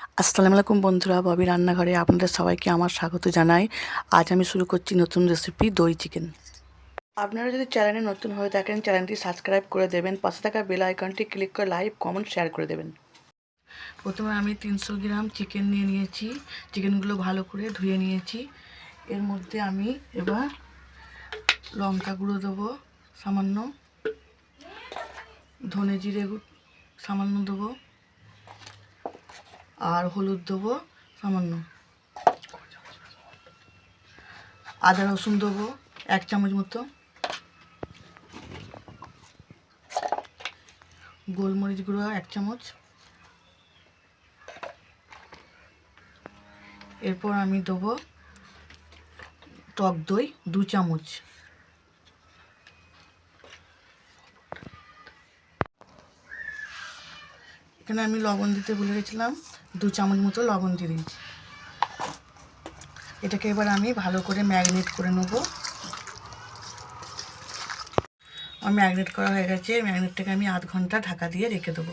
আসসালামু আলাইকুম বন্ধুরা, ববি রান্নাঘরে আপনাদের সবাইকে আমার স্বাগত জানাই। আজ আমি শুরু করছি নতুন রেসিপি দই চিকেন। আপনারা যদি চ্যানেলে নতুন হয়ে থাকেন চ্যানেলটি সাবস্ক্রাইব করে দেবেন, পাশে থাকা বেল আইকনটি ক্লিক করে লাইক কমেন্ট শেয়ার করে দেবেন। প্রথমে আমি 300 গ্রাম চিকেন নিয়ে নিয়েছি। চিকেনগুলো ভালো করে ধুয়ে নিয়েছি। এর মধ্যে আমি এবার লঙ্কা গুঁড়ো দেবো সামান্য, ধনে জিরে সামান্য দেবো, আর হলুদ দেবো সামান্য, আদা রসুন দেবো 1 চামচ মতো, গোলমরিচ গুঁড়ো 1 চামচ। এরপর আমি দেবো টক দই 2 চামচ। এখানে আমি লবণ দিতে ভুলে গেছিলাম, 2 চামচ মতো লবণ দিয়ে দিয়েছি। এটাকে এবার আমি ভালো করে ম্যারিনেট করে নেবো। আমার ম্যারিনেট করা হয়ে গেছে। ম্যারিনেটটাকে আমি আধ ঘন্টা ঢাকা দিয়ে রেখে দেবো।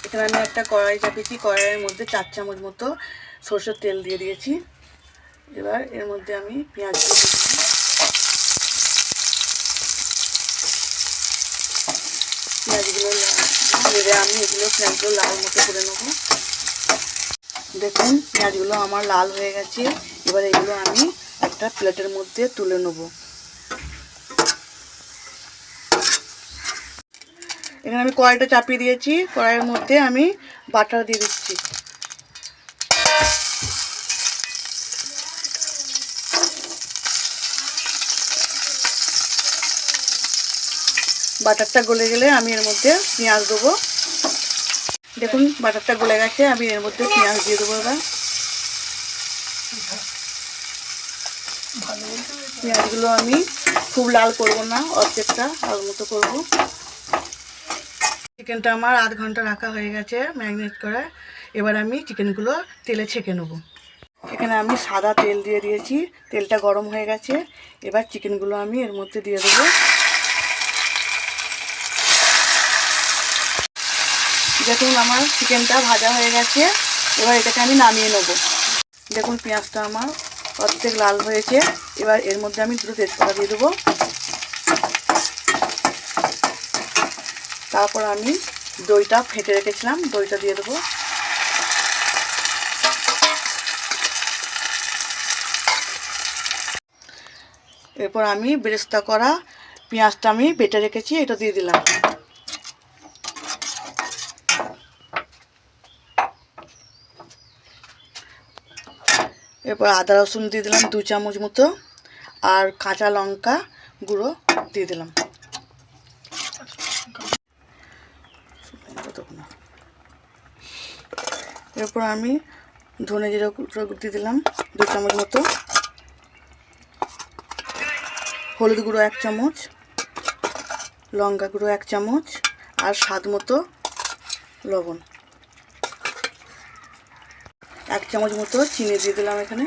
এখানে আমি একটা কড়াই চাপিয়েছি। কড়াইয়ের মধ্যে 4 চামচ মতো সরষের তেল দিয়ে দিয়েছি। এবার এর মধ্যে আমি পেঁয়াজ দিয়ে দিলাম। পেঁয়াজগুলো নেড়ে আমি পেঁয়াজগুলো লাল মতো করে নেবো। দেখুন পেঁয়াজগুলো আমার লাল হয়ে গেছে। এবার এগুলো আমি একটা প্লেটের মধ্যে তুলে নেবো। এখানে আমি কড়াইটা চাপিয়ে দিয়েছি। কড়াইয়ের মধ্যে আমি বাটার দিয়ে দিচ্ছি। বাটারটা গলে গেলে আমি এর মধ্যে পেঁয়াজ দেবো। দেখুন বাটারটা গলে গেছে, আমি এর মধ্যে পেঁয়াজ দিয়ে দেবো। এবার পেঁয়াজগুলো আমি খুব লাল করবো না, অর্ধেকটা লাল মতো করবো। চিকেনটা আমার আধ ঘন্টা রাখা হয়ে গেছে ম্যারিনেট করে। এবার আমি চিকেনগুলো তেলে ছেঁকে নেবো। এখানে আমি সাদা তেল দিয়ে দিয়েছি। তেলটা গরম হয়ে গেছে। এবার চিকেনগুলো আমি এর মধ্যে দিয়ে দেবো। দেখুন আমার চিকেনটা ভাজা হয়ে গেছে। এবার এটাকে আমি নামিয়ে নেব। দেখুন পেঁয়াজটা আমার অর্ধেক লাল হয়েছে। এবার এর মধ্যে আমি দুটো তেজপাতা দিয়ে দেবো। তারপর আমি দইটা ফেটে রেখেছিলাম, দইটা দিয়ে দেবো। এরপর আমি বেরেস্তা করা পেঁয়াজটা আমি বেটে রেখেছি, এটা দিয়ে দিলাম। এরপর আদা রসুন দিয়ে দিলাম 2 চামচ মতো, আর কাঁচা লঙ্কা গুঁড়ো দিয়ে দিলাম। এরপর আমি ধনে জিরে গুঁড়ো দিয়ে দিলাম 2 চামচ মতো, হলুদ গুঁড়ো 1 চামচ, লঙ্কা গুঁড়ো 1 চামচ, আর স্বাদ মতো লবণ, 1 চামচ মতো চিনি দিয়ে দিলাম এখানে।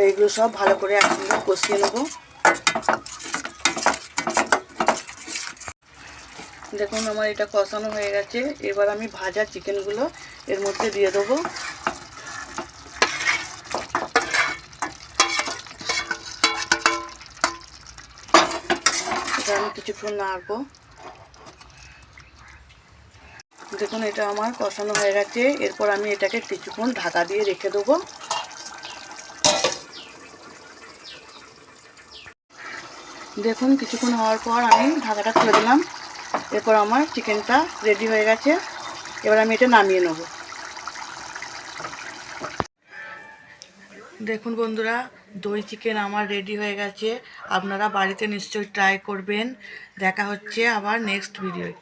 এগুলো সব ভালো করে একসঙ্গে কষিয়ে নেব। দেখুন আমার এটা কষানো হয়ে গেছে। এবার আমি ভাজা চিকেনগুলো এর মধ্যে দিয়ে দেবো। এটা আমি কিছুক্ষণ নাড়বো। দেখুন এটা আমার কষানো হয়ে গেছে। এরপর আমি এটাকে কিছুক্ষণ ঢাকা দিয়ে রেখে দেবো। দেখুন কিছুক্ষণ হওয়ার পর আমি ঢাকাটা খুলে দিলাম। এরপর আমার চিকেনটা রেডি হয়ে গেছে। এবার আমি এটা নামিয়ে নেব। দেখুন বন্ধুরা, দই চিকেন আমার রেডি হয়ে গেছে। আপনারা বাড়িতে নিশ্চয়ই ট্রাই করবেন। দেখা হচ্ছে আবার নেক্সট ভিডিওয়।